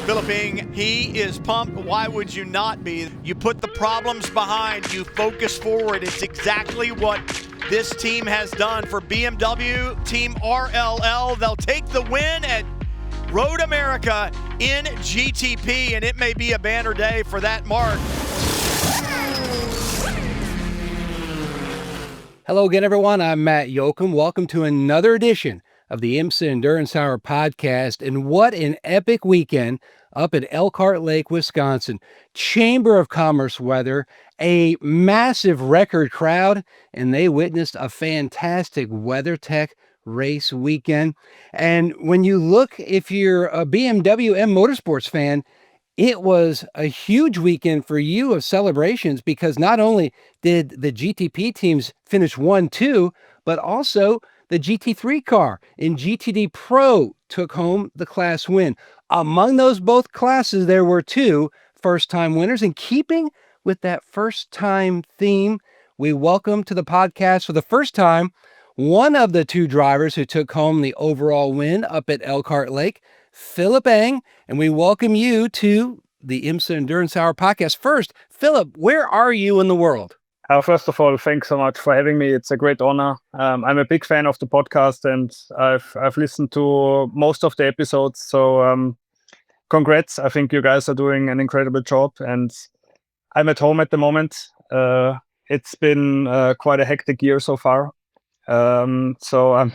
Philipp Eng. He is pumped. Why would you not be? You put the problems behind, you focus forward. It's exactly what this team has done for BMW, Team RLL. They'll take the win at Road America in GTP, and it may be a banner day for that mark. Hello again, everyone. I'm Matt Yocum. Welcome to another edition of the IMSA Endurance Hour podcast. And what an epic weekend up at Elkhart Lake, Wisconsin. Chamber of Commerce weather, a massive record crowd, and they witnessed a fantastic WeatherTech race weekend. And when you look, if you're a BMW M Motorsports fan, it was a huge weekend for you of celebrations because not only did the GTP teams finish 1-2, but also the GT3 car in GTD Pro took home the class win. Among those both classes, there were two first-time winners. And keeping with that first-time theme, we welcome to the podcast for the first time one of the two drivers who took home the overall win up at Elkhart Lake, Philipp Eng, and we welcome you to the IMSA Endurance Hour podcast. First, Philipp, where are you in the world? First of all, thanks so much for having me. It's a great honor. I'm a big fan of the podcast, and I've listened to most of the episodes. So congrats. I think you guys are doing an incredible job, and I'm at home at the moment. It's been quite a hectic year so far. So I'm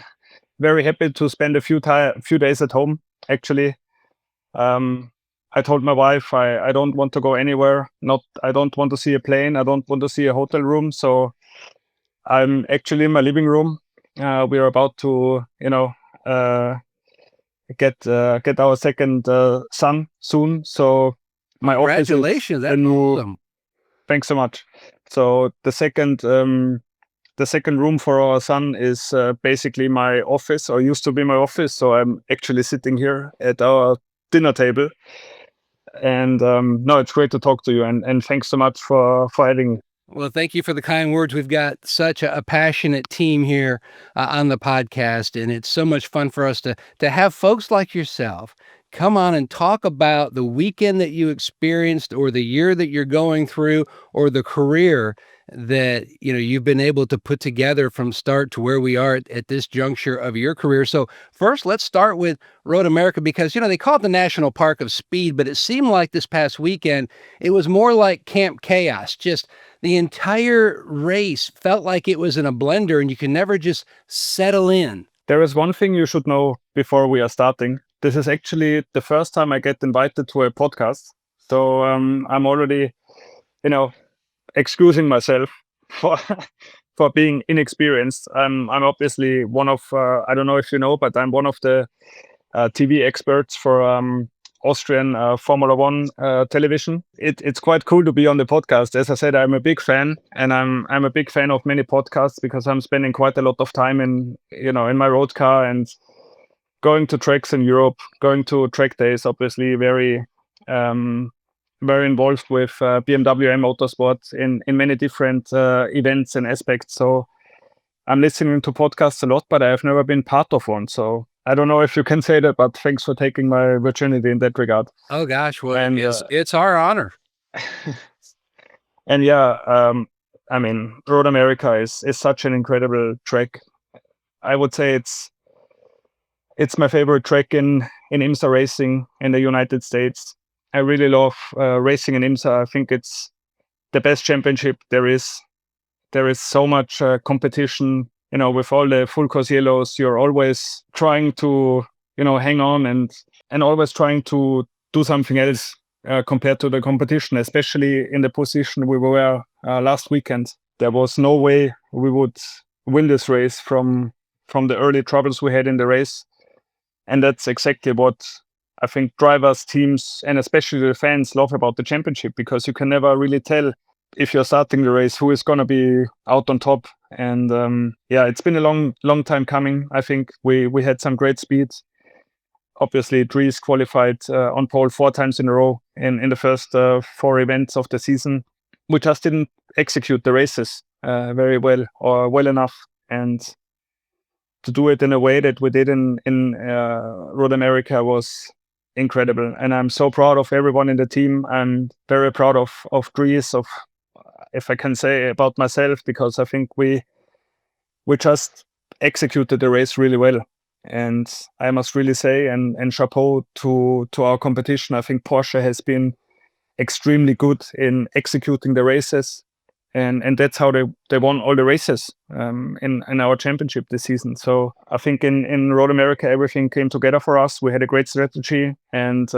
very happy to spend a few days at home, actually. I told my wife I don't want to go anywhere. I don't want to see a plane. I don't want to see a hotel room. So I'm actually in my living room. We're about to, get our second son soon. So my office. Congratulations! That's awesome. Thanks so much. So the second room for our son is basically my office, or used to be my office. So I'm actually sitting here at our dinner table. And no, it's great to talk to you, and thanks so much for having me. Well, thank you for the kind words. We've got such a passionate team here on the podcast, and it's so much fun for us to have folks like yourself come on and talk about the weekend that you experienced, or the year that you're going through, or the career that you've been able to put together from start to where we are at this juncture of your career. So first, let's start with Road America, because they call it the National Park of Speed, but it seemed like this past weekend it was more like Camp Chaos. Just the entire race felt like it was in a blender, and you can never just settle in. There is one thing you should know before we are starting. This is actually the first time I get invited to a podcast, so I'm already, excusing myself for being inexperienced. I'm obviously one of I don't know if you know, but I'm one of the TV experts for Austrian Formula One television. It's quite cool to be on the podcast. As I said, I'm a big fan, and I'm a big fan of many podcasts because I'm spending quite a lot of time in my road car and going to tracks in Europe, going to track days. Obviously, very involved with BMW M Motorsport in many different events and aspects. So I'm listening to podcasts a lot, but I have never been part of one. So I don't know if you can say that, but thanks for taking my virginity in that regard. Oh gosh, well, and it's our honor. And yeah, Road America is such an incredible track. I would say it's my favorite track in IMSA racing in the United States. I really love racing in IMSA. I think it's the best championship there is. There is so much competition, with all the full course yellows. You're always trying to, hang on and always trying to do something else compared to the competition, especially in the position we were last weekend. There was no way we would win this race from the early troubles we had in the race. And that's exactly what I think drivers, teams, and especially the fans love about the championship, because you can never really tell if you're starting the race who is going to be out on top. And it's been a long time coming. I think we had some great speed. Obviously, Dries qualified on pole 4 times in a row in the first 4 events of the season. We just didn't execute the races very well, or well enough. And to do it in a way that we did in Road America was incredible. And I'm so proud of everyone in the team. I'm very proud of Dries, of, if I can say, about myself, because I think we just executed the race really well. And I must really say, and chapeau to our competition. I think Porsche has been extremely good in executing the races, and that's how they won all the races in our championship this season. So I think in Road America everything came together for us. We had a great strategy, and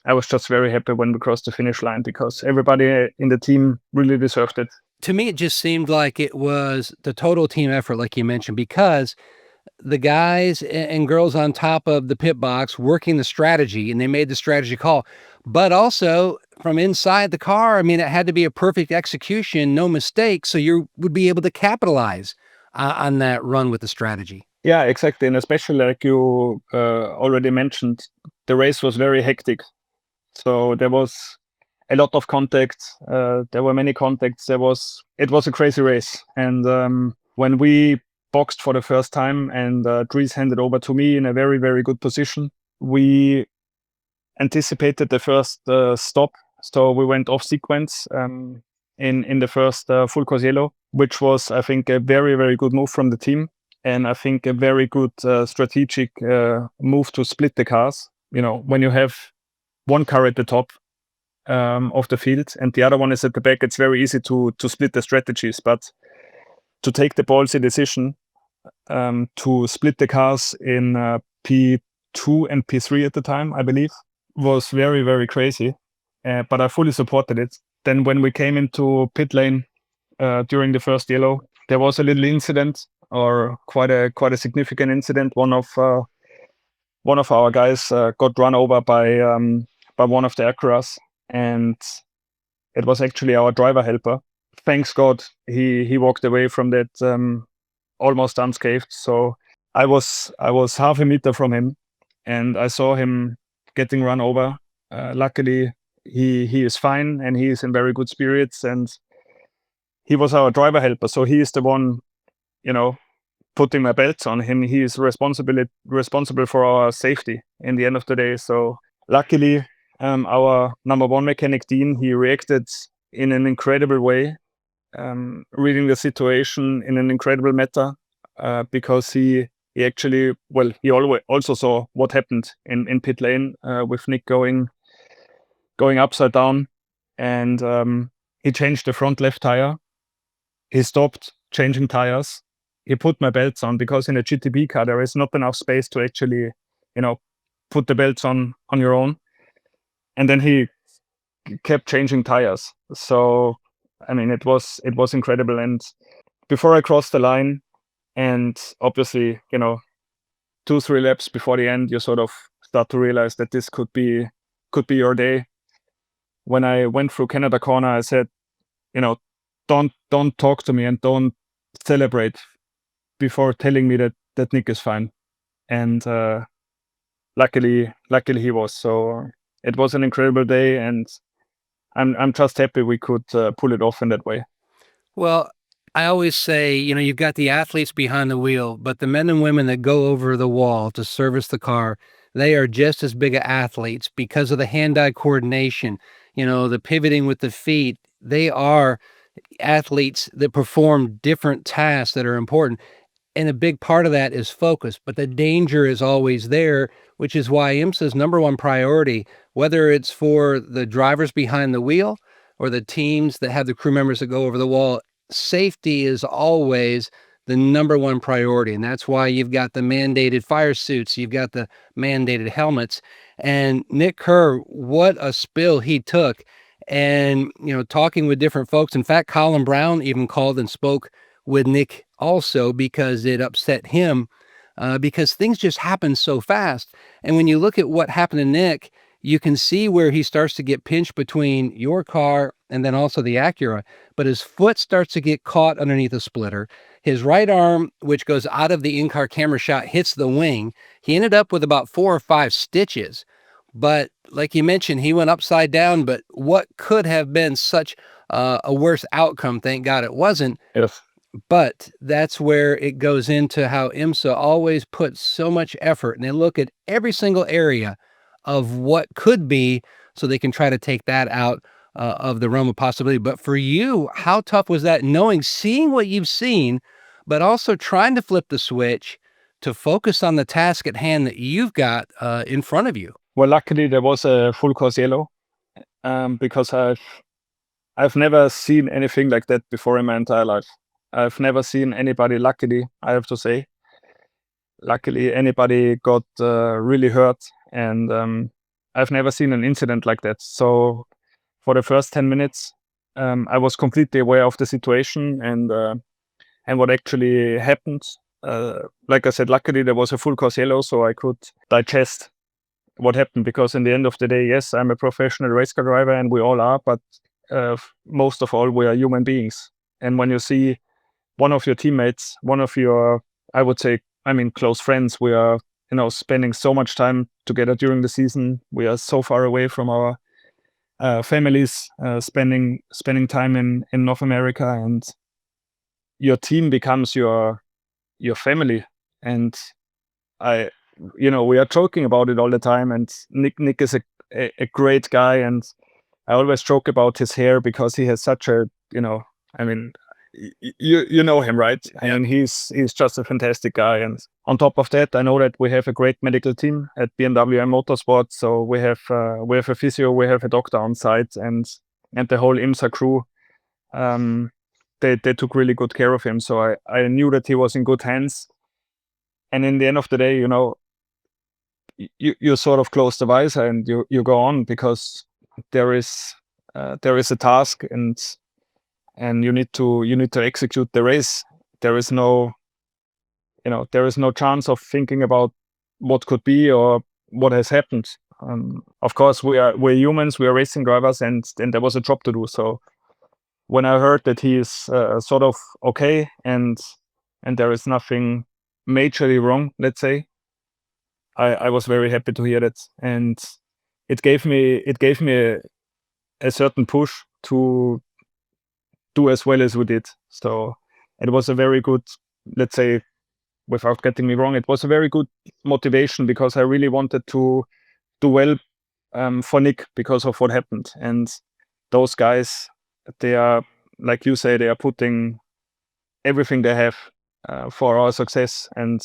I was just very happy when we crossed the finish line, because everybody in the team really deserved it. To me, it just seemed like it was the total team effort, like you mentioned, because the guys and girls on top of the pit box working the strategy, and they made the strategy call. But also from inside the car, I mean, it had to be a perfect execution, no mistake, so you would be able to capitalize on that run with the strategy. Yeah, exactly. And especially, like you already mentioned, the race was very hectic. So there was a lot of contact. There were many contacts. It was a crazy race. And when we boxed for the first time, and Dries handed over to me in a very, very good position, we anticipated the first stop. So we went off sequence in the first full course yellow, which was, I think, a very, very good move from the team. And I think a very good strategic move to split the cars. You know, when you have one car at the top of the field and the other one is at the back, it's very easy to split the strategies. But to take the ballsy decision to split the cars in P2 and P3 at the time, I believe, was very, very crazy. But I fully supported it. Then when we came into pit lane during the first yellow, there was a little incident, or quite a significant incident. One of our guys got run over by one of the Acuras, and it was actually our driver helper. Thanks God, he walked away from that almost unscathed. So I was half a meter from him, and I saw him getting run over. Luckily, he is fine, and he is in very good spirits, and he was our driver helper. So he is the one, putting my belts on him. He is responsible for our safety in the end of the day. So luckily, our number one mechanic, Dean, he reacted in an incredible way, reading the situation in an incredible manner, because he actually, he always also saw what happened in pit lane with Nick going upside down, and he changed the front left tire. He stopped changing tires. He put my belts on, because in a GTB car there is not enough space to actually, put the belts on your own. And then he kept changing tires. So, I mean, it was incredible. And before I crossed the line, and obviously, 2-3 laps before the end, you sort of start to realize that this could be your day. When I went through Canada corner, I said, don't talk to me and don't celebrate before telling me that Nick is fine. And luckily he was. So it was an incredible day, and I'm just happy we could pull it off in that way. Well, I always say, you've got the athletes behind the wheel, but the men and women that go over the wall to service the car, they are just as big of athletes because of the hand-eye coordination, the pivoting with the feet. They are athletes that perform different tasks that are important. And a big part of that is focus, but the danger is always there, which is why IMSA's number one priority, whether it's for the drivers behind the wheel or the teams that have the crew members that go over the wall, safety is always the number one priority. And that's why you've got the mandated fire suits, you've got the mandated helmets. And Nick Kerr, what a spill he took. And, talking with different folks. In fact, Colin Brown even called and spoke with Nick also, because it upset him, because things just happen so fast. And when you look at what happened to Nick, you can see where he starts to get pinched between your car and then also the Acura, but his foot starts to get caught underneath a splitter. His right arm, which goes out of the in-car camera shot, hits the wing. He ended up with about 4 or 5 stitches. But like you mentioned, he went upside down, but what could have been such a worse outcome, thank God it wasn't. Yes. But that's where it goes into how IMSA always puts so much effort, and they look at every single area of what could be, so they can try to take that out of the realm of possibility. But for you, how tough was that, seeing what you've seen, but also trying to flip the switch to focus on the task at hand that you've got in front of you? Well, luckily there was a full course yellow, because I've never seen anything like that before in my entire life. I've never seen anybody, luckily, I have to say, anybody got really hurt, and I've never seen an incident like that. So for the first 10 minutes, I was completely aware of the situation and what actually happened. Like I said, luckily there was a full course yellow, so I could digest what happened, because in the end of the day, yes, I'm a professional race car driver and we all are, but most of all, we are human beings. And when you see one of your teammates, one of your, I would say, close friends, we are, spending so much time together during the season. We are so far away from our families, spending time in North America, and your team becomes your family. And we are joking about it all the time. And Nick is a great guy, and I always joke about his hair because he has such a, you know him, right? Yeah. And he's just a fantastic guy. And on top of that, I know that we have a great medical team at BMW and Motorsport. So we have a physio, we have a doctor on site, and the whole IMSA crew. They took really good care of him. So I knew that he was in good hands. And in the end of the day, you sort of close the visor and you go on, because there is a task, and you need to execute the race. There is no chance of thinking about what could be or what has happened. Of course, we're humans, we are racing drivers, and there was a job to do. So when I heard that he is sort of okay, and there is nothing majorly wrong, let's say, I was very happy to hear that, and it gave me a certain push to do as well as we did. So it was a very good, let's say, without getting me wrong, it was a very good motivation, because I really wanted to do well for Nick because of what happened. And those guys, they are, like you say, they are putting everything they have for our success. And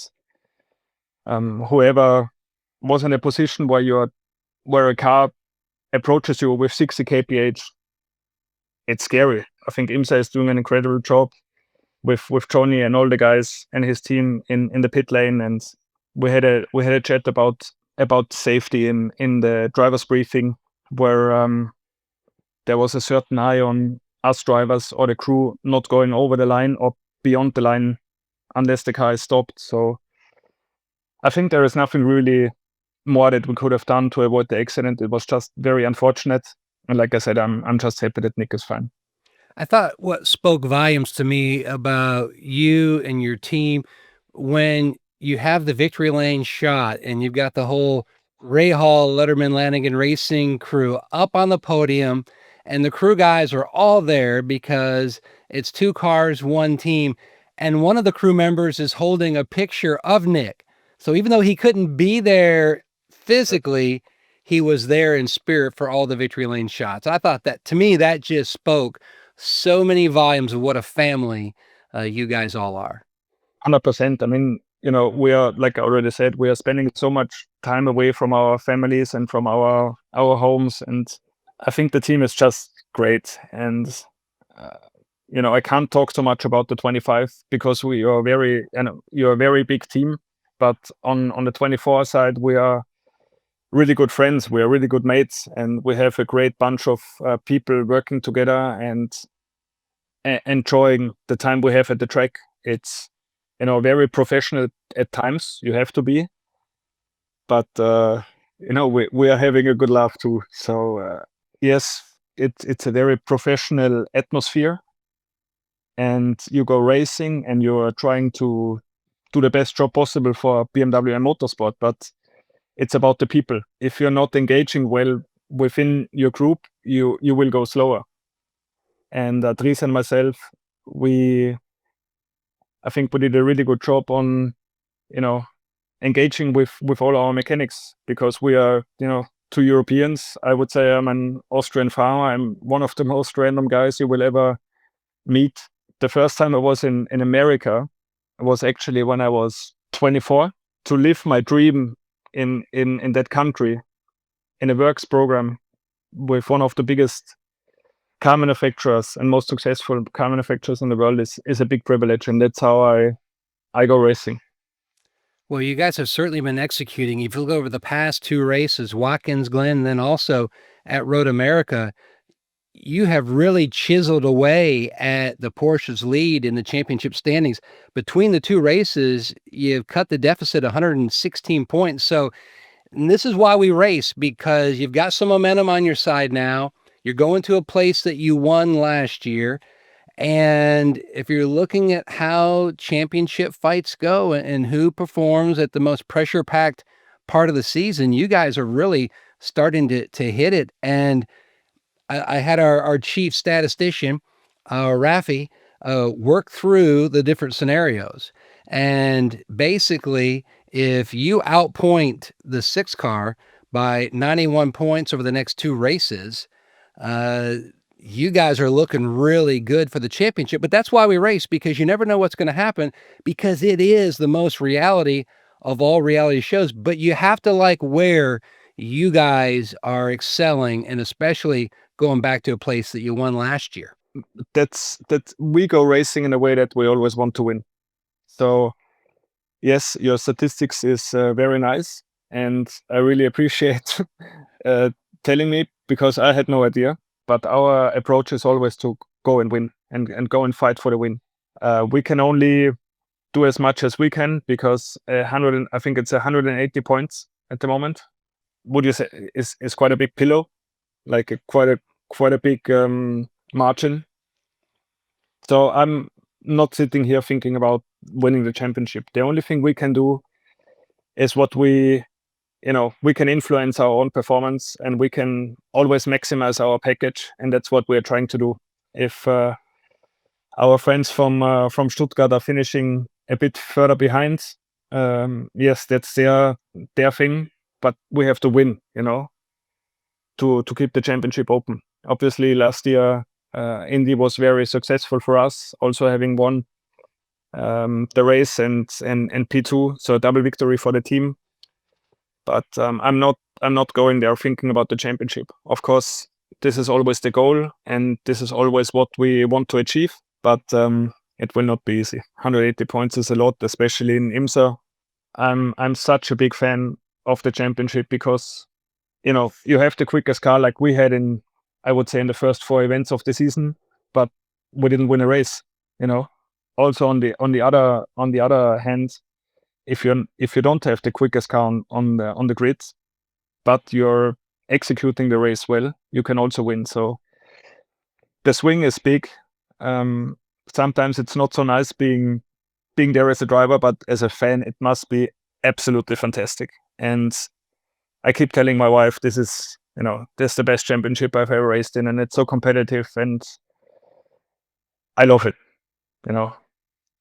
whoever was in a position where a car approaches you with 60 kph, it's scary. I think IMSA is doing an incredible job with Johnny and all the guys and his team in the pit lane. And we had a chat about safety in the driver's briefing, where there was a certain eye on us drivers or the crew not going over the line or beyond the line unless the car is stopped. So I think there is nothing really more that we could have done to avoid the accident. It was just very unfortunate. And like I said, I'm just happy that Nick is fine. I thought what spoke volumes to me about you and your team, when you have the victory lane shot and you've got the whole Ray Hall, Letterman, Lanigan Racing crew up on the podium, and the crew guys are all there because it's 2 cars, 1 team, and one of the crew members is holding a picture of Nick. So even though he couldn't be there physically, he was there in spirit for all the victory lane shots. I thought that, to me, that just spoke so many volumes of what a family you guys all are. 100%. We are, like I already said, we are spending so much time away from our families and from our homes. And I think the team is just great. And, I can't talk so much about the 25 because you're a very big team. But on the 24 side, we are really good friends. We are really good mates, and we have a great bunch of people working together and enjoying the time we have at the track. It's very professional at times. You have to be, but we are having a good laugh too. So yes, it's a very professional atmosphere, and you go racing and you are trying to do the best job possible for BMW and Motorsport, but it's about the people. If you're not engaging well within your group, you will go slower. And Dries and myself, I think we did a really good job on, engaging with all our mechanics, because we are, two Europeans. I would say I'm an Austrian farmer. I'm one of the most random guys you will ever meet. The first time I was in America was actually when I was 24, to live my dream in that country in a works program with one of the biggest car manufacturers and most successful car manufacturers in the world is a big privilege, and that's how I go racing. Well, you guys have certainly been executing. If you look over the past two races, Watkins Glen, and then also at Road America, you have really chiseled away at the Porsche's lead in the championship standings. Between the two races, you've cut the deficit 116 points. So and this is why we race, because you've got some momentum on your side now. You're going to a place that you won last year. And if you're looking at how championship fights go and who performs at the most pressure-packed part of the season, you guys are really starting to hit it. And I had our chief statistician, Rafi, work through the different scenarios. And basically, if you outpoint the 6 car by 91 points over the next two races, you guys are looking really good for the championship. But that's why we race, because you never know what's going to happen, because it is the most reality of all reality shows. But you have to like where you guys are excelling, and especially going back to a place that you won last year. That we go racing in a way that we always want to win. So yes, your statistics is very nice, and I really appreciate telling me, because I had no idea. But our approach is always to go and win and go and fight for the win. We can only do as much as we can, because I think it's 180 points at the moment. Would you say is quite a big pillow, like quite a big margin. So I'm not sitting here thinking about winning the championship. The only thing we can do is what we can influence our own performance, and we can always maximize our package, and that's what we're trying to do. If our friends from Stuttgart are finishing a bit further behind, yes, that's their thing, but we have to win, to keep the championship open. Obviously, last year Indy was very successful for us, also having won the race and P2, so a double victory for the team. But I'm not going there thinking about the championship. Of course, this is always the goal, and this is always what we want to achieve. But it will not be easy. 180 points is a lot, especially in IMSA. I'm such a big fan of the championship, because you have the quickest car like we had in, I would say, in the first 4 events of the season, but we didn't win a race. Also on the other hand, if you don't have the quickest car on the grid, but you're executing the race well, you can also win. So the swing is big. Sometimes it's not so nice being there as a driver, but as a fan, it must be absolutely fantastic. And I keep telling my wife, this is the best championship I've ever raced in, and it's so competitive, and I love it.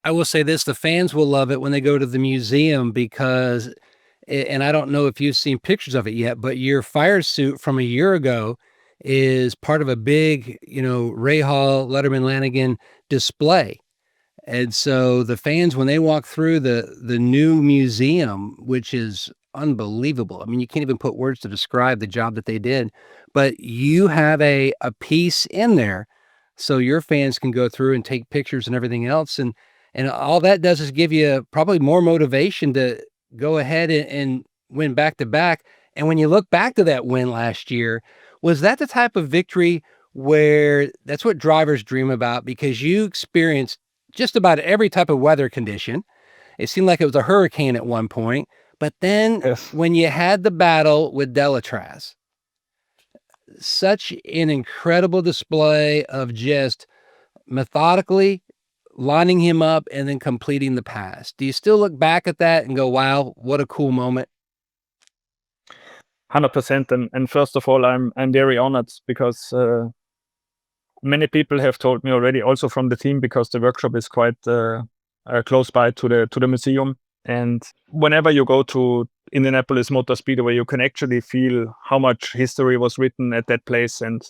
I will say this, the fans will love it when they go to the museum, because, and I don't know if you've seen pictures of it yet, but your fire suit from a year ago is part of a big, Ray Hall, Letterman, Lanigan display. And so the fans, when they walk through the new museum, which is unbelievable. I mean, you can't even put words to describe the job that they did, but you have a piece in there so your fans can go through and take pictures and everything else. And all that does is give you probably more motivation to go ahead and win back to back. And when you look back to that win last year, was that the type of victory where that's what drivers dream about? Because you experienced just about every type of weather condition. It seemed like it was a hurricane at one point, but then Yes. when you had the battle with Delatraz, such an incredible display of just methodically lining him up and then completing the pass. Do you still look back at that and go, wow, what a cool moment? 100%. And first of all, I'm very honored, because many people have told me already, also from the team, because the workshop is quite close by to the museum, And whenever you go to Indianapolis Motor Speedway, you can actually feel how much history was written at that place. And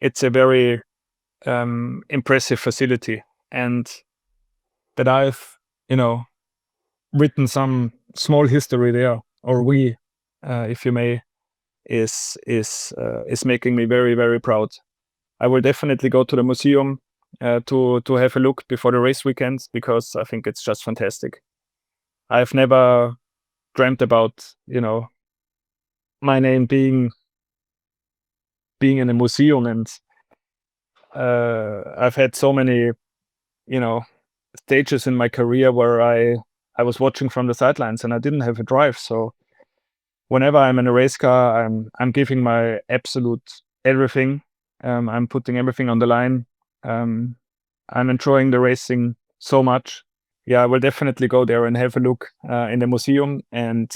it's a very impressive facility. And that I've, written some small history there, or we, if you may, is making me very, very proud. I will definitely go to the museum to have a look before the race weekends, because I think it's just fantastic. I've never dreamt about, my name being in a museum, and I've had so many, stages in my career where I was watching from the sidelines and I didn't have a drive. So whenever I'm in a race car, I'm giving my absolute everything. I'm putting everything on the line. I'm enjoying the racing so much. Yeah, I will definitely go there and have a look in the museum. And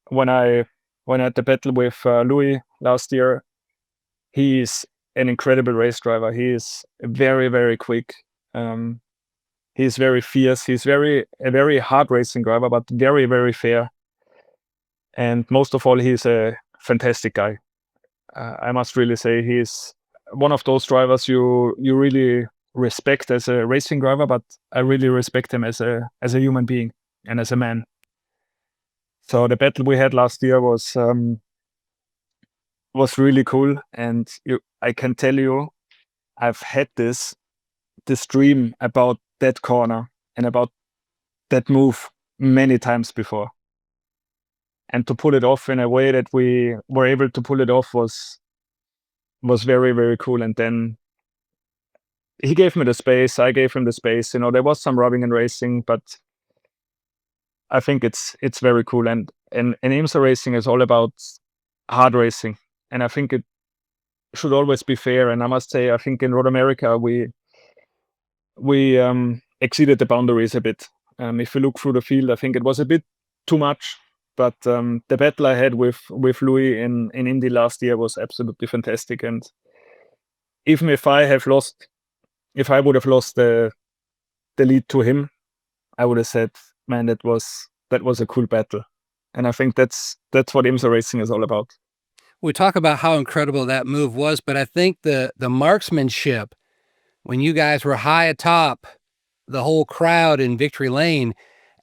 when I had the battle with Louis last year, he is an incredible race driver. He is very, very quick. He's very fierce. He's a very hard racing driver, but very, very fair. And most of all, he's a fantastic guy. I must really say he's one of those drivers you really respect as a racing driver, but I really respect him as a human being and as a man. So the battle we had last year was really cool, and I can tell you, I've had this dream about that corner and about that move many times before. And to pull it off in a way that we were able to pull it off was very, very cool. And then he gave me the space, I gave him the space. There was some rubbing and racing, but I think it's very cool. And IMSA racing is all about hard racing. And I think it should always be fair. And I must say, I think in Road America, we exceeded the boundaries a bit. If you look through the field, I think it was a bit too much. But the battle I had with Louis in Indy last year was absolutely fantastic. And even if I would have lost the lead to him, I would have said, man, that was a cool battle. And I think that's what IMSA racing is all about. We talk about how incredible that move was, but I think the marksmanship, when you guys were high atop the whole crowd in Victory Lane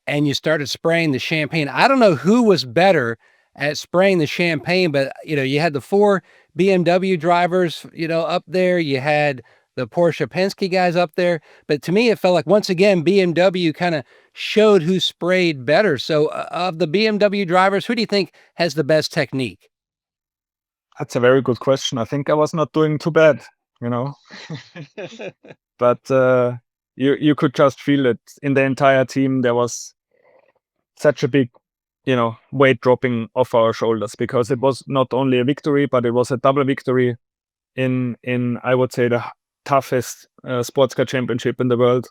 and you started spraying the champagne, I don't know who was better at spraying the champagne, but you had the 4 BMW drivers, up there. You had the Porsche Penske guys up there. But to me, it felt like, once again, BMW kind of showed who sprayed better. So of the BMW drivers, who do you think has the best technique? That's a very good question. I think I was not doing too bad, but you could just feel it in the entire team. There was such a big, weight dropping off our shoulders, because it was not only a victory, but it was a double victory in I would say the toughest sports car championship in the world.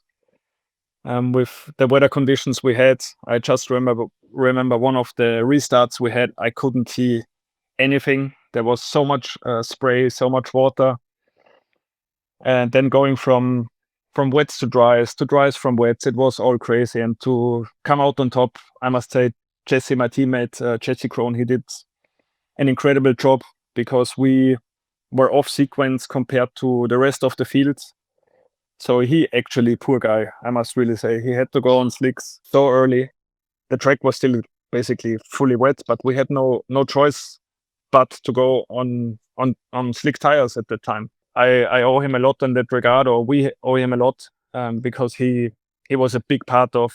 With the weather conditions we had, I just remember one of the restarts we had, I couldn't see anything. There was so much spray, so much water, and then going from wets to dries from wets, it was all crazy. And to come out on top, I must say, Jesse, my teammate, Jesse Krohn, he did an incredible job, because we were off sequence compared to the rest of the field. So he actually, poor guy, I must really say, he had to go on slicks so early. The track was still basically fully wet, but we had no choice but to go on slick tires at the time. I owe him a lot in that regard, or we owe him a lot, because he was a big part of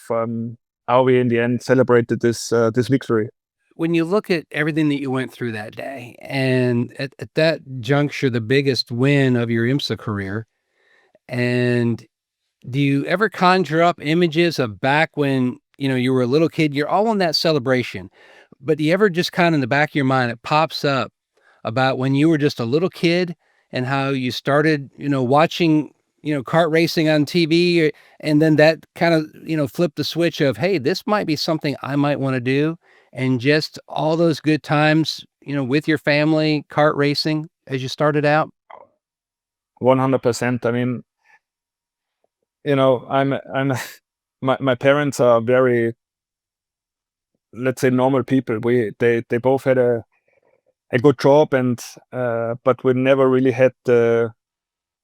how we in the end celebrated this victory. When you look at everything that you went through that day, and at that juncture, the biggest win of your IMSA career, and do you ever conjure up images of back when, you were a little kid? You're all in that celebration, but do you ever just kind of in the back of your mind, it pops up about when you were just a little kid and how you started, watching, kart racing on TV, and then that kind of, flipped the switch of, hey, this might be something I might want to do, and just all those good times, with your family, kart racing as you started out? 100%. I mean, I'm my parents are very let's say, normal people. They both had a good job, and but we never really had the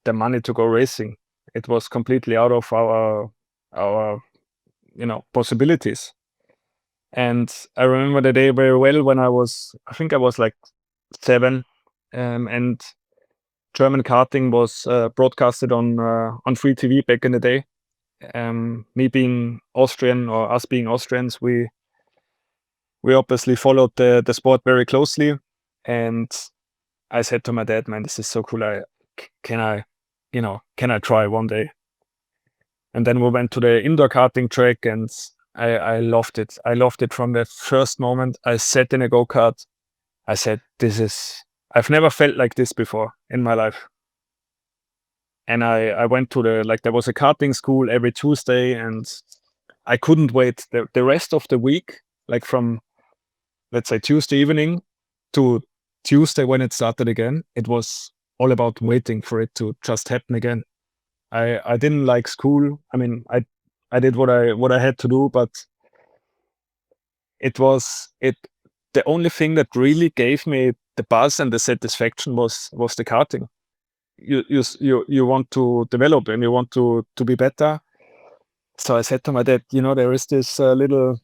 money to go racing. It was completely out of our possibilities. And I remember the day very well when I think I was like 7, and German karting was broadcasted on free TV back in the day. Me being Austrian, or us being Austrians, we obviously followed the sport very closely. And I said to my dad, "Man, this is so cool. Can I try one day?" And then we went to the indoor karting track, and I loved it. I loved it from the first moment. I sat in a go-kart. I said, I've never felt like this before in my life. And I went to there was a karting school every Tuesday, and I couldn't wait. The rest of the week, like from, let's say, Tuesday evening to Tuesday when it started again, it was all about waiting for it to just happen again. I didn't like school. I mean, I did what I had to do, but the only thing that really gave me the buzz and the satisfaction was the karting. You want to develop, and you want to be better. So I said to my dad, there is this little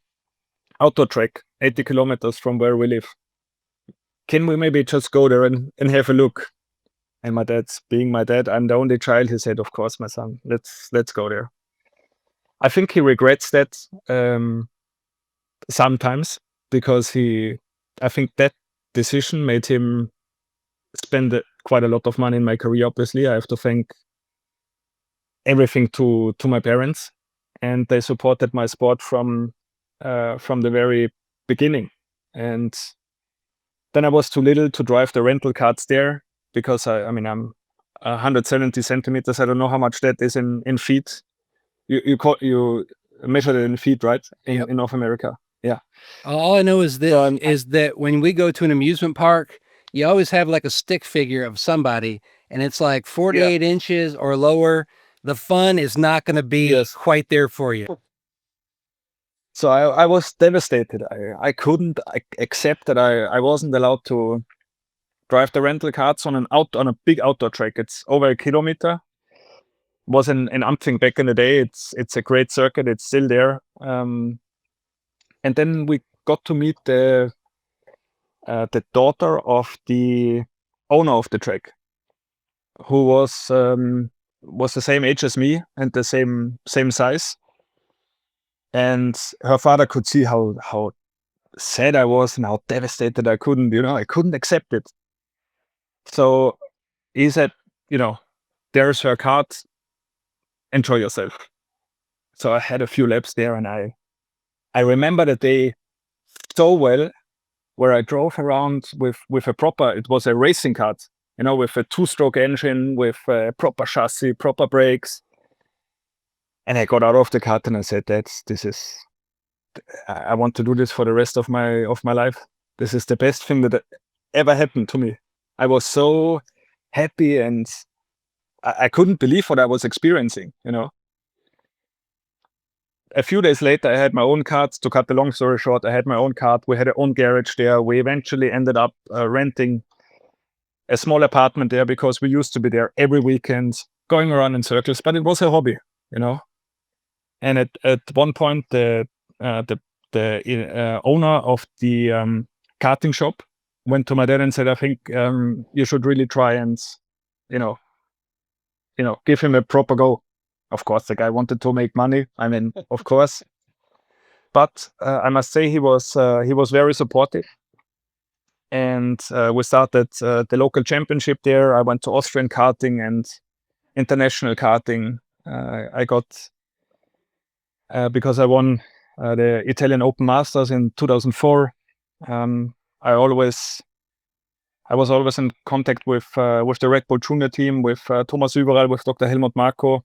outdoor track 80 kilometers from where we live. Can we maybe just go there and have a look? And my dad's being my dad, I'm the only child. He said, "Of course, my son, let's go there." I think he regrets that sometimes, because I think that decision made him spend quite a lot of money in my career. Obviously, I have to thank everything to my parents, and they supported my sport from the very beginning. And then I was too little to drive the rental karts there, because I'm 170 centimeters. I don't know how much that is in feet. You measured it in feet, right? In North America. Yeah. All I know is that when we go to an amusement park, you always have like a stick figure of somebody, and it's like 48 inches or lower. The fun is not going to be quite there for you. So I was devastated. I couldn't accept that I wasn't allowed to drive the rental karts on a big outdoor track. It's over 1 kilometer. Was in Amusement back in the day. It's a great circuit. It's still there. And then we got to meet the daughter of the owner of the track, who was the same age as me and the same size. And her father could see how sad I was and how devastated I couldn't accept it. So he said, "There's her card. Enjoy yourself." So I had a few laps there, and I remember the day so well, where I drove around with it was a racing kart, with a 2-stroke engine, with a proper chassis, proper brakes. And I got out of the kart and I said, I want to do this for the rest of my life. This is the best thing that ever happened to me. I was so happy, and I couldn't believe what I was experiencing, A few days later, I had my own kart. To cut the long story short, I had my own kart. We had our own garage there. We eventually ended up renting a small apartment there, because we used to be there every weekend, going around in circles. But it was a hobby, And at one point, the owner of the karting shop went to my dad and said, "I think you should really try and, give him a proper go." Of course, the guy wanted to make money. I mean, of course. But I must say he was very supportive. And we started the local championship there. I went to Austrian karting and international karting. I got, because I won the Italian Open Masters in 2004. I was always in contact with the Red Bull Junior team, with Thomas Überall, with Dr. Helmut Marko.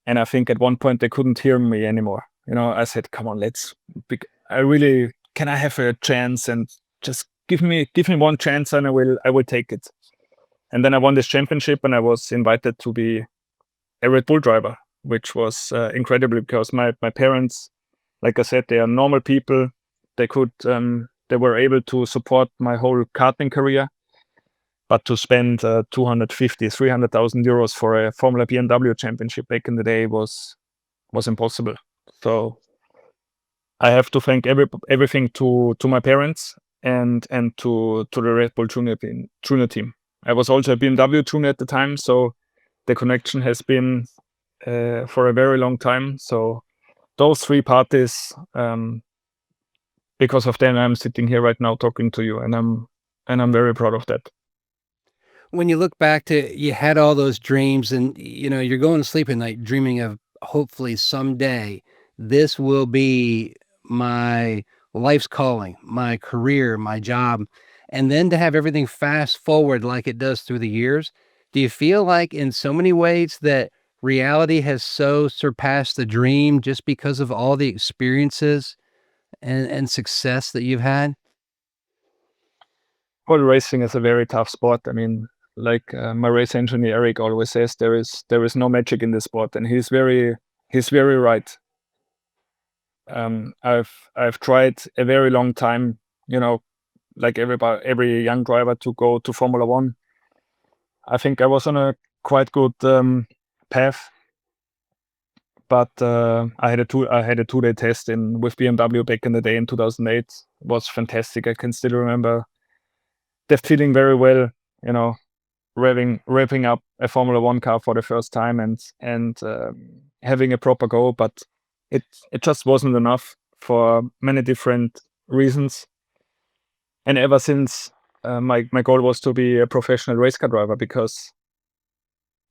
And I think at one point they couldn't hear me anymore. I said, "Come on, can I have a chance, and just give me one chance, and I will take it." And then I won this championship, and I was invited to be a Red Bull driver, which was incredible, because my parents, like I said, they are normal people. they were able to support my whole karting career. But to spend 250, 300,000 euros for a Formula BMW championship back in the day was impossible. So I have to thank everything to my parents and to the Red Bull Junior team. I was also a BMW junior at the time, so the connection has been for a very long time. So those three parties, because of them, I'm sitting here right now talking to you, and I'm very proud of that. When you look back to, you had all those dreams and, you know, you're going to sleep at night dreaming of hopefully someday this will be my life's calling, my career, my job. And then to have everything fast forward like it does through the years, do you feel like in so many ways that reality has so surpassed the dream just because of all the experiences and success that you've had? Well, racing is a very tough sport. I mean, like my race engineer Eric always says, there is no magic in this sport, and he's very right. I've tried a very long time, you know, like every young driver, to go to Formula One. I think I was on a quite good path, but I had a 2-day test with BMW back in the day in 2008. It was fantastic. I can still remember the feeling very well, you know, revving up a Formula One car for the first time and having a proper go, but it just wasn't enough for many different reasons. And ever since, my goal was to be a professional race car driver, because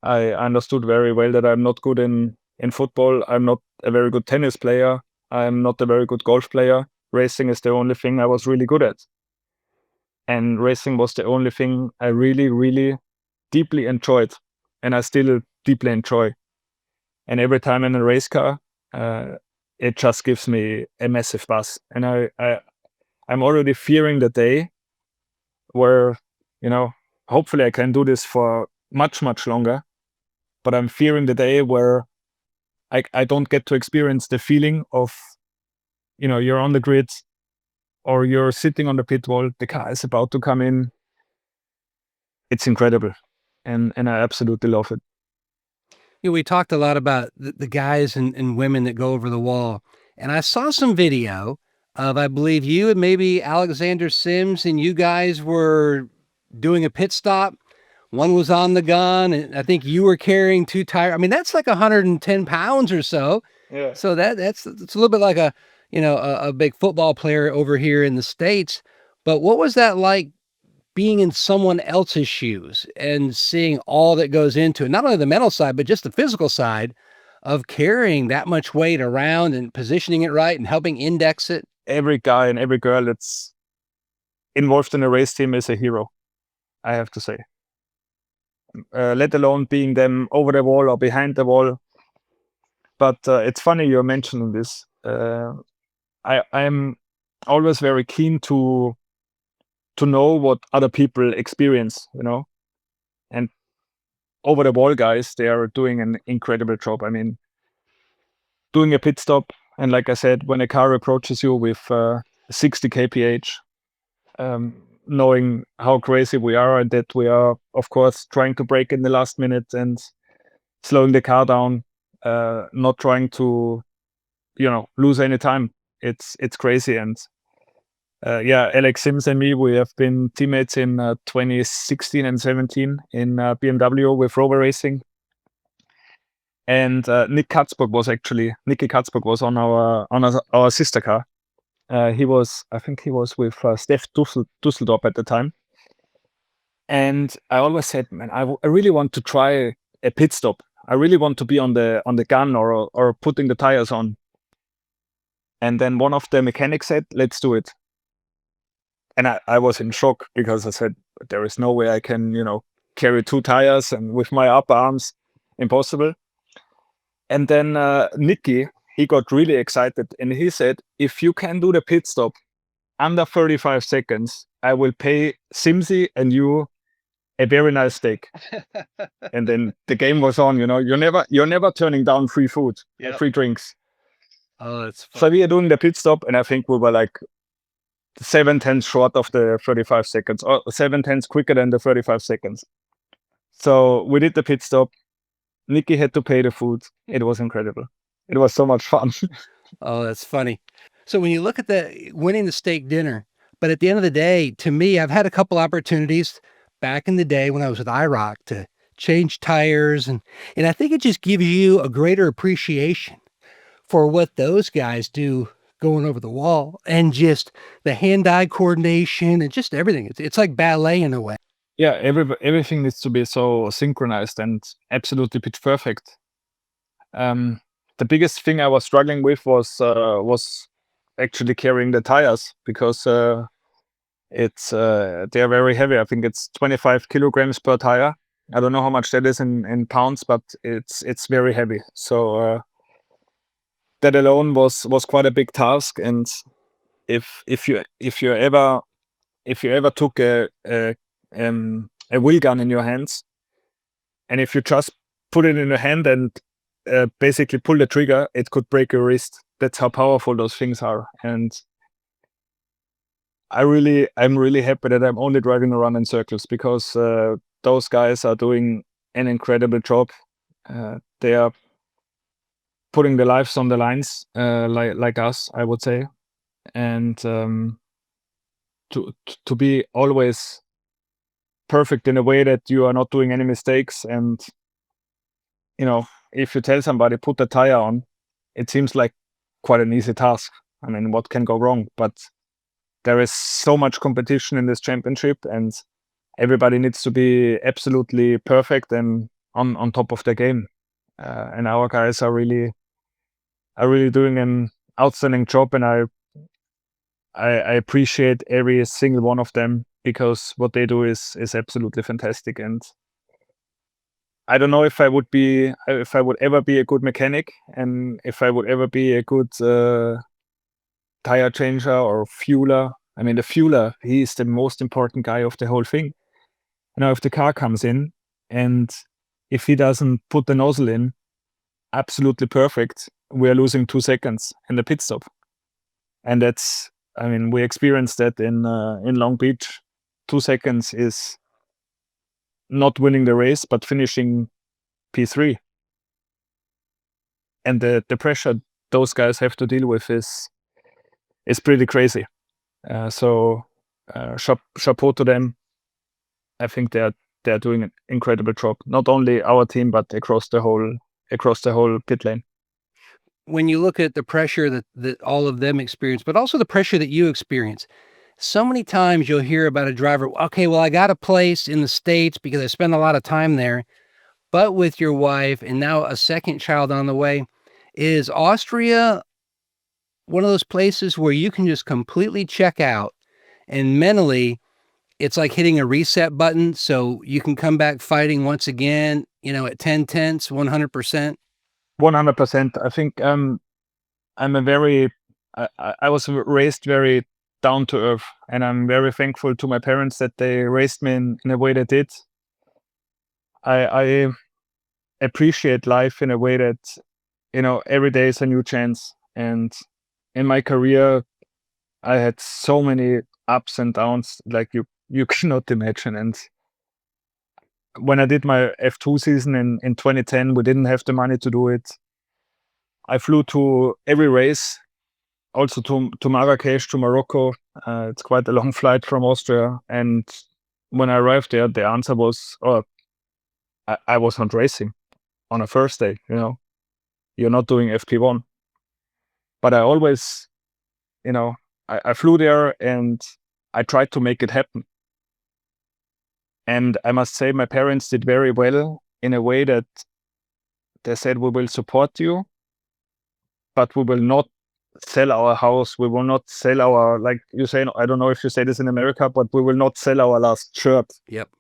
I understood very well that I'm not good in football. I'm not a very good tennis player. I'm not a very good golf player. Racing is the only thing I was really good at. And racing was the only thing I really, really deeply enjoyed, and I still deeply enjoy. And every time in a race car, it just gives me a massive buzz. And I'm already fearing the day where, you know, hopefully I can do this for much, much longer, but I'm fearing the day where I don't get to experience the feeling of, you know, you're on the grid or you're sitting on the pit wall, the car is about to come in. It's incredible. And I absolutely love it. You know, we talked a lot about the guys and women that go over the wall. And I saw some video of, I believe you and maybe Alexander Sims, and you guys were doing a pit stop. One was on the gun, and I think you were carrying 2 tires. I mean, that's like 110 pounds or so. Yeah. So it's a little bit like a, you know, a big football player over here in the States. But what was that like, being in someone else's shoes and seeing all that goes into it, not only the mental side, but just the physical side of carrying that much weight around and positioning it right and helping index it? Every guy and every girl that's involved in a race team is a hero, I have to say. Let alone being them over the wall or behind the wall. But it's funny you're mentioning this. I'm always very keen to know what other people experience, you know. And over the wall guys, they are doing an incredible job. I mean, doing a pit stop, and like I said, when a car approaches you with 60 kph, knowing how crazy we are, and that we are, of course, trying to brake in the last minute and slowing the car down, not trying to, you know, lose any time. It's crazy. And yeah, Alex Sims and me, we have been teammates in 2016 and 17 in BMW with Rover Racing. And Nicky Katzberg was on our sister car. I think he was with Steph Dusseldorp at the time. And I always said, man, I really want to try a pit stop. I really want to be on the gun or putting the tires on. And then one of the mechanics said, let's do it. And I was in shock, because I said, there is no way I can, you know, carry 2 tires and with my upper arms, impossible. And then Nicky, he got really excited, and he said, if you can do the pit stop under 35 seconds, I will pay Simsy and you a very nice steak. And then the game was on, you know, you're never turning down free food, free drinks. Oh, that's fun. So we are doing the pit stop, and I think we were like 7/10 short of the 35 seconds, or 7/10 quicker than the 35 seconds. So we did the pit stop. Nicky had to pay the food. It was incredible. It was so much fun. Oh, that's funny. So when you look at the winning the steak dinner, but at the end of the day, to me, I've had a couple opportunities back in the day when I was with IROC to change tires, and I think it just gives you a greater appreciation for what those guys do going over the wall, and just the hand-eye coordination and just everything. It's like ballet in a way. Yeah, everything needs to be so synchronized and absolutely pitch perfect. The biggest thing I was struggling with was actually carrying the tires, because it's they are very heavy. I think it's 25 kilograms per tire. I don't know how much that is in pounds, but it's very heavy. So that alone was quite a big task. And if you ever took a wheel gun in your hands, and if you just put it in your hand and basically pull the trigger, it could break your wrist. That's how powerful those things are. And I'm really happy that I'm only driving around in circles, because those guys are doing an incredible job. They are putting their lives on the lines, like us, I would say. And to be always perfect in a way that you are not doing any mistakes. And if you tell somebody put the tire on, it seems like quite an easy task. I mean, what can go wrong? But there is so much competition in this championship, and everybody needs to be absolutely perfect and on top of their game. And our guys are really doing an outstanding job, and I appreciate every single one of them, because what they do is absolutely fantastic. And I don't know if I would ever be a good mechanic, and if I would ever be a good tire changer or fueler. I mean, the fueler, he is the most important guy of the whole thing. If the car comes in, and if he doesn't put the nozzle in absolutely perfect, we are losing 2 seconds in the pit stop. And we experienced that in Long Beach. 2 seconds is not winning the race, but finishing P3. And the pressure those guys have to deal with is pretty crazy. So chapeau to them. I think they're doing an incredible job. Not only our team, but across the whole pit lane. When you look at the pressure that all of them experience, but also the pressure that you experience, so many times you'll hear about a driver, okay, well, I got a place in the States because I spend a lot of time there. But with your wife and now a second child on the way, is Austria one of those places where you can just completely check out, and mentally it's like hitting a reset button so you can come back fighting once again, at 10 tenths, 100%? 100%. I think I was raised very down to earth, and I'm very thankful to my parents that they raised me in a way they did. I appreciate life in a way that, every day is a new chance. And in my career, I had so many ups and downs like you cannot imagine. And when I did my F2 season in 2010, we didn't have the money to do it. I flew to every race, also to Marrakesh, to Morocco. It's quite a long flight from Austria. And when I arrived there, the answer was, I was not racing on a first day. You're not doing FP1. But I always, I flew there and I tried to make it happen. And I must say my parents did very well in a way that they said, we will support you, but we will not sell our house. We will not sell our, like you say, I don't know if you say this in America, but we will not sell our last shirt. Yep.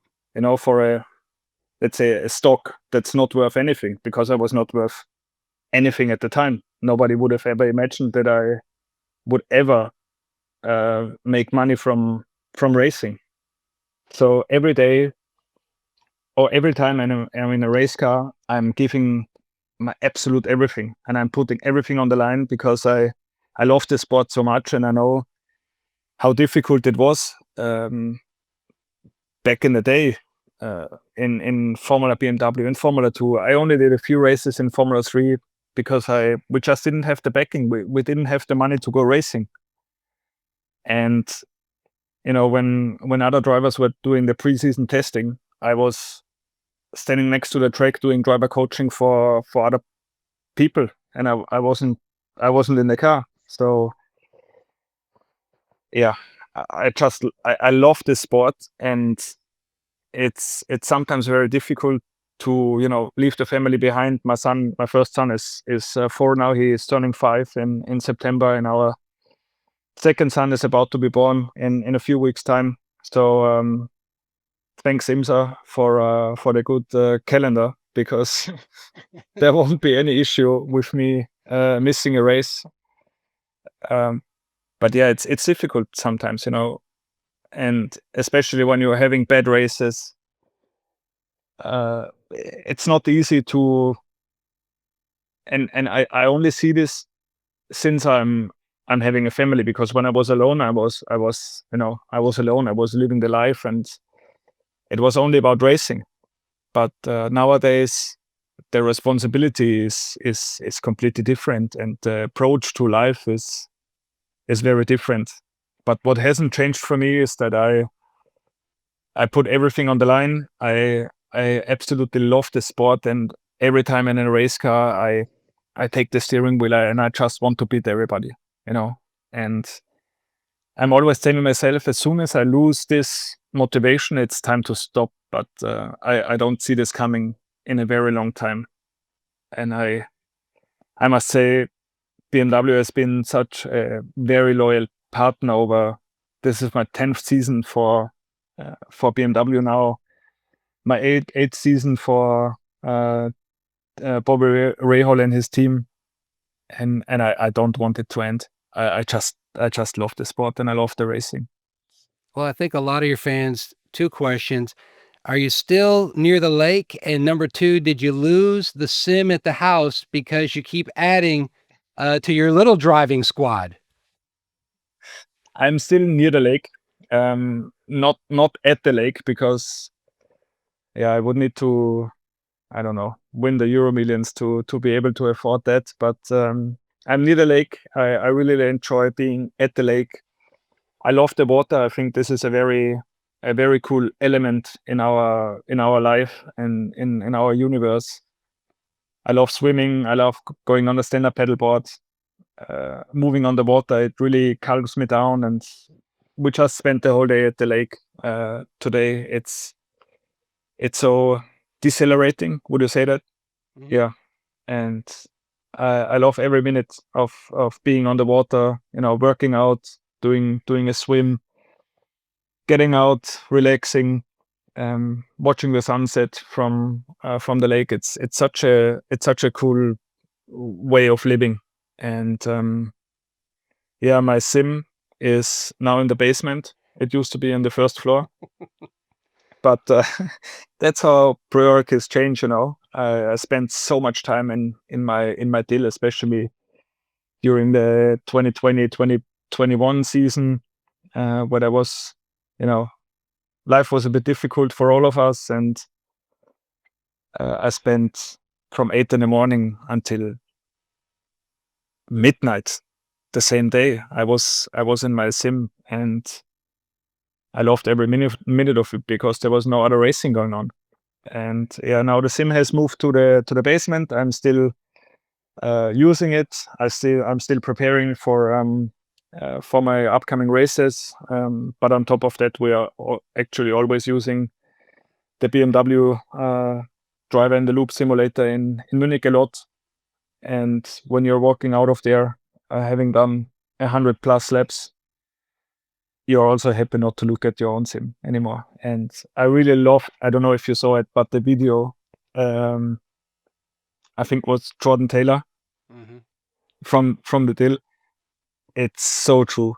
For let's say a stock that's not worth anything, because I was not worth anything at the time. Nobody would have ever imagined that I would ever make money from racing. So every day or every time I'm in a race car, I'm giving my absolute everything, and I'm putting everything on the line, because I love this sport so much, and I know how difficult it was back in the day in Formula BMW and Formula 2. I only did a few races in Formula 3 because we just didn't have the backing. We didn't have the money to go racing. And when other drivers were doing the preseason testing, I was standing next to the track doing driver coaching for other people, and I wasn't in the car. So yeah, I love this sport, and it's sometimes very difficult to leave the family behind. My first son is 4 now. He is turning 5 in September, and our second son is about to be born in a few weeks' time. So thanks IMSA for the good calendar, because there won't be any issue with me missing a race. But yeah, it's difficult sometimes, and especially when you're having bad races, it's not easy to. And I only see this since I'm having a family, because when I was alone, I was alone. I was living the life, and it was only about racing. But nowadays, the responsibility is completely different, and the approach to life is very different. But what hasn't changed for me is that I put everything on the line. I absolutely love the sport, and every time in a race car, I take the steering wheel and I just want to beat everybody, And I'm always telling myself, as soon as I lose this motivation, it's time to stop. But I don't see this coming in a very long time. And I must say, BMW has been such a very loyal partner over. This is my 10th season for BMW now. My eighth season for Bobby Rahal and his team, and I don't want it to end. I just love the sport, and I love the racing. Well, I think a lot of your fans, 2 questions. Are you still near the lake? And number 2, did you lose the sim at the house because you keep adding to your little driving squad? I'm still near the lake, not at the lake, because I would need to, I don't know, win the Euro Millions to be able to afford that. But I'm near the lake. I really enjoy being at the lake. I love the water. I think this is a very cool element in our life and in our universe. I love swimming. I love going on the stand-up paddleboard. Moving on the water, it really calms me down. And we just spent the whole day at the lake today. It's so decelerating. Would you say that? Mm-hmm. Yeah. And I love every minute of being on the water. Working out, doing a swim, getting out, relaxing, watching the sunset from the lake. It's such a cool way of living. And my sim is now in the basement. It used to be on the first floor. But that's how priorities change, I spent so much time in my deal, especially during the 2020-2021 season, where there was, life was a bit difficult for all of us, and I spent from 8 in the morning until midnight the same day. I was in my sim, and I loved every minute of it, because there was no other racing going on. And now the sim has moved to the basement. I'm still using it. I'm still preparing for my upcoming races. But on top of that, we are actually always using the BMW driver in the loop simulator in Munich a lot. And when you're walking out of there, having done 100+ laps, you're also happy not to look at your own sim anymore. And I really love, I don't know if you saw it, but the video, I think was Jordan Taylor from the deal. It's so true.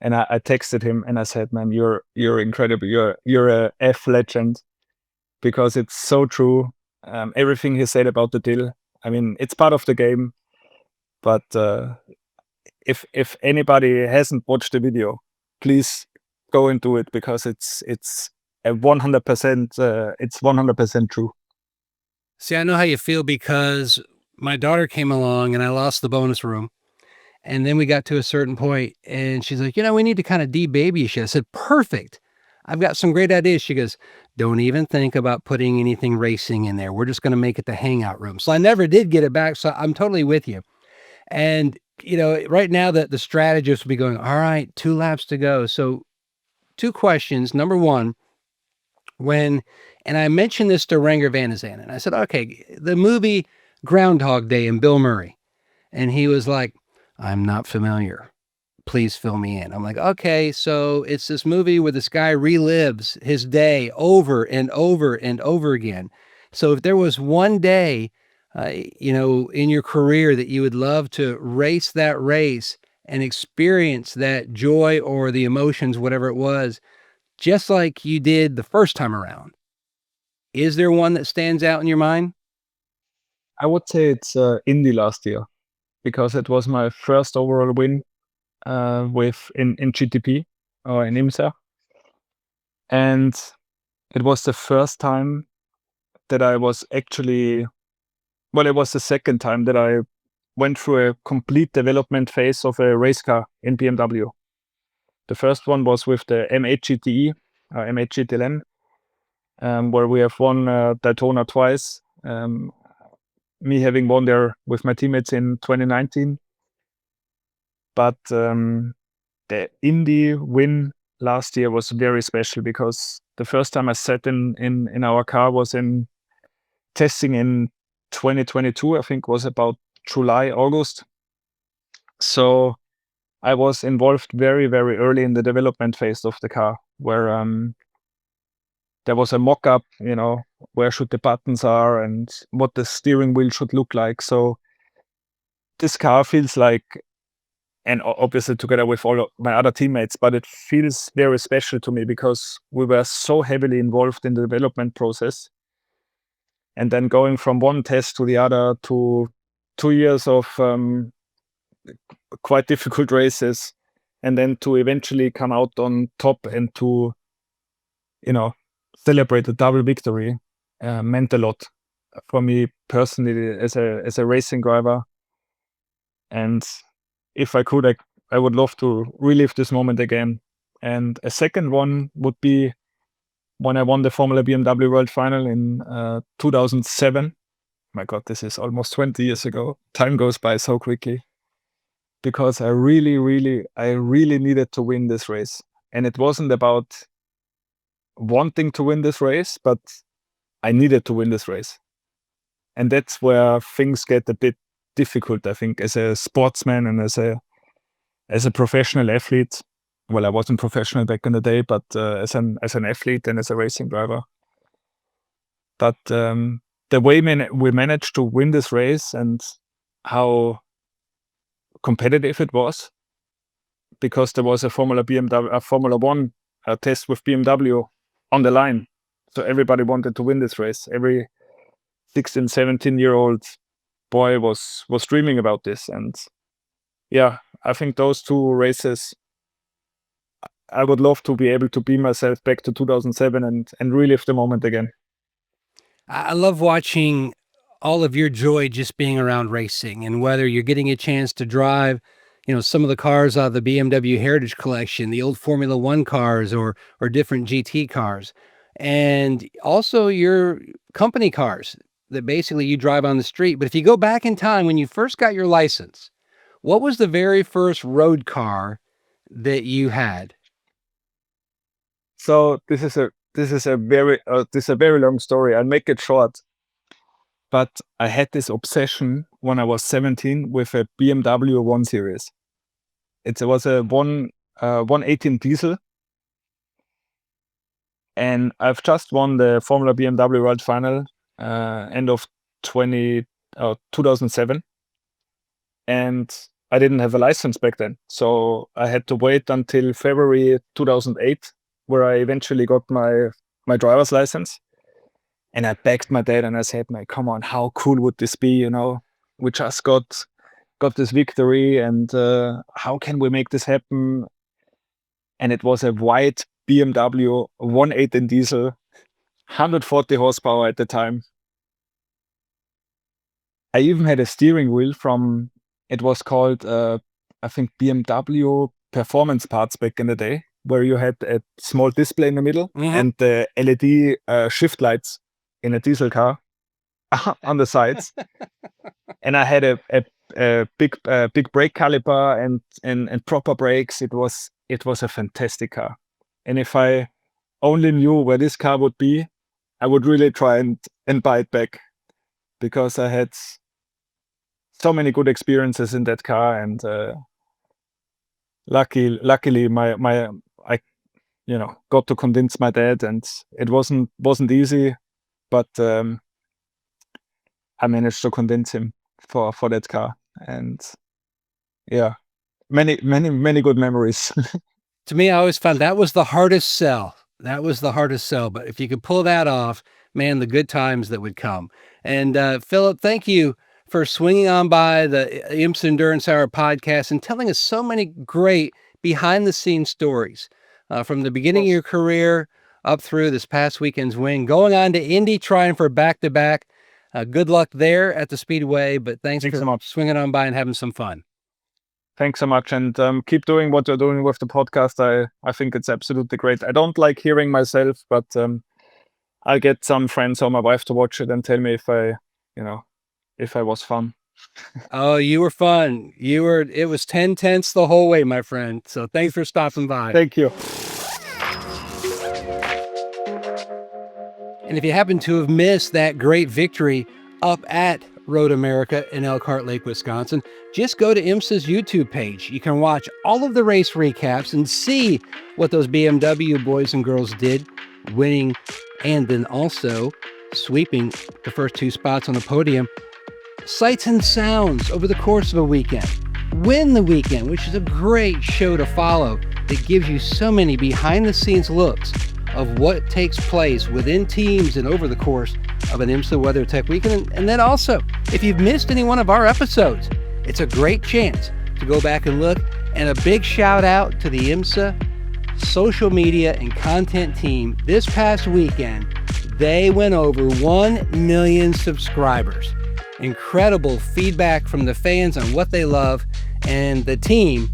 And I texted him and I said, man, you're incredible. You're a F legend, because it's so true. Everything he said about the deal. I mean, it's part of the game, but if anybody hasn't watched the video, please go and do it, because it's a 100% it's 100% true. See, I know how you feel because my daughter came along and I lost the bonus room. And then we got to a certain point and she's like, we need to kind of de-baby you. I said, perfect. I've got some great ideas. She goes, don't even think about putting anything racing in there. We're just going to make it the hangout room. So I never did get it back. So I'm totally with you. And, right now the strategist will be going, all right, 2 laps to go. So 2 questions. Number one, and I mentioned this to Ranger Van de Zandt, and I said, okay, the movie Groundhog Day and Bill Murray. And he was like, I'm not familiar. Please fill me in. I'm like, okay, so it's this movie where this guy relives his day over and over and over again. So if there was one day, in your career that you would love to race that race and experience that joy or the emotions, whatever it was, just like you did the first time around, is there one that stands out in your mind? I would say it's Indy last year, because it was my first overall win in GTP or in IMSA, and it was the first time that I was actually, well, it was the second time that I went through a complete development phase of a race car in BMW. The first one was with the M8 GTE, M8 GTLM, where we have won Daytona twice. Me having won there with my teammates in 2019. But the Indy win last year was very special, because the first time I sat in our car was in testing in 2022, I think was about July, August. So I was involved very, very early in the development phase of the car, where there was a mock-up, where should the buttons are and what the steering wheel should look like. So this car feels like, and obviously together with all of my other teammates, but it feels very special to me because we were so heavily involved in the development process. And then going from one test to the other to 2 years of quite difficult races, and then to eventually come out on top and to, celebrate a double victory meant a lot for me personally as a racing driver. And if I could, I would love to relive this moment again. And a second one would be when I won the Formula BMW World Final in 2007. My God, this is almost 20 years ago. Time goes by so quickly. Because I really needed to win this race. And it wasn't about wanting to win this race, but I needed to win this race. And that's where things get a bit difficult, I think, as a sportsman and as a professional athlete. Well, I wasn't professional back in the day, but as an athlete and as a racing driver. But the way we managed to win this race and how competitive it was, because there was a Formula One test with BMW on the line. So everybody wanted to win this race. Every 16, 17-year-old boy was dreaming about this. And yeah, I think those 2 races, I would love to be able to beam myself back to 2007 and relive the moment again. I love watching all of your joy just being around racing, and whether you're getting a chance to drive, some of the cars out of the BMW Heritage Collection, the old Formula One cars or different GT cars, and also your company cars that basically you drive on the street. But if you go back in time when you first got your license, what was the very first road car that you had? So this is a very long story. I'll make it short. But I had this obsession when I was 17 with a BMW 1 Series. It was a 118 diesel. And I've just won the Formula BMW World Final end of 2007. And I didn't have a license back then. So I had to wait until February 2008, where I eventually got my driver's license. And I begged my dad and I said, "Mate, come on, how cool would this be? We just got this victory, and how can we make this happen?" and it was a white BMW 1.8 in diesel, 140 horsepower at the time. I even had a steering wheel from, it was called, I think, BMW Performance Parts back in the day, where you had a small display in the middle and the LED shift lights in a diesel car on the sides. And I had a big brake caliper and proper brakes. It was a fantastic car. And if I only knew where this car would be, I would really try and buy it back, because I had so many good experiences in that car. And luckily I got to convince my dad, and it wasn't easy, but I managed to convince him for that car. And yeah, many good memories. To me, I always found that was the hardest sell. That was the hardest sell. But if you could pull that off, man, the good times that would come. And Philipp, thank you for swinging on by the IMSA Endurance Hour podcast and telling us so many great behind-the-scenes stories from the beginning of your career up through this past weekend's win, going on to Indy, trying for back-to-back. Good luck there at the Speedway, but thanks for so much. Swinging on by and having some fun. Thanks so much, and keep doing what you're doing with the podcast. I think it's absolutely great. I don't like hearing myself, but I'll get some friends or my wife to watch it and tell me if I was fun. Oh, you were fun. It was 10 tenths the whole way, my friend. So thanks for stopping by. Thank you. And if you happen to have missed that great victory up at Road America in Elkhart Lake, Wisconsin, just go to IMSA's YouTube page. You can watch all of the race recaps and see what those BMW boys and girls did, winning and then also sweeping the first two spots on the podium. Sights and sounds over the course of a weekend. Win the weekend, which is a great show to follow that gives you so many behind-the-scenes looks of what takes place within teams and over the course of an IMSA WeatherTech weekend. And then also, if you've missed any one of our episodes, it's a great chance to go back and look. And a big shout out to the IMSA social media and content team. This past weekend, they went over 1 million subscribers. Incredible feedback from the fans on what they love, and the team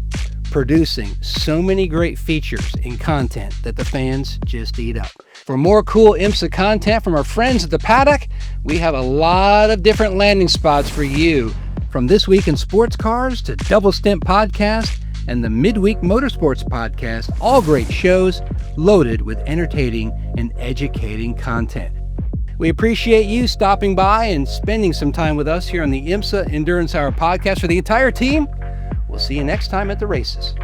producing so many great features and content that the fans just eat up. For more cool IMSA content from our friends at the paddock, we have a lot of different landing spots for you, from This Week in Sports Cars to Double Stint Podcast and the Midweek Motorsports Podcast, all great shows loaded with entertaining and educating content. We appreciate you stopping by and spending some time with us here on the IMSA Endurance Hour podcast. For the entire team, we'll see you next time at the races.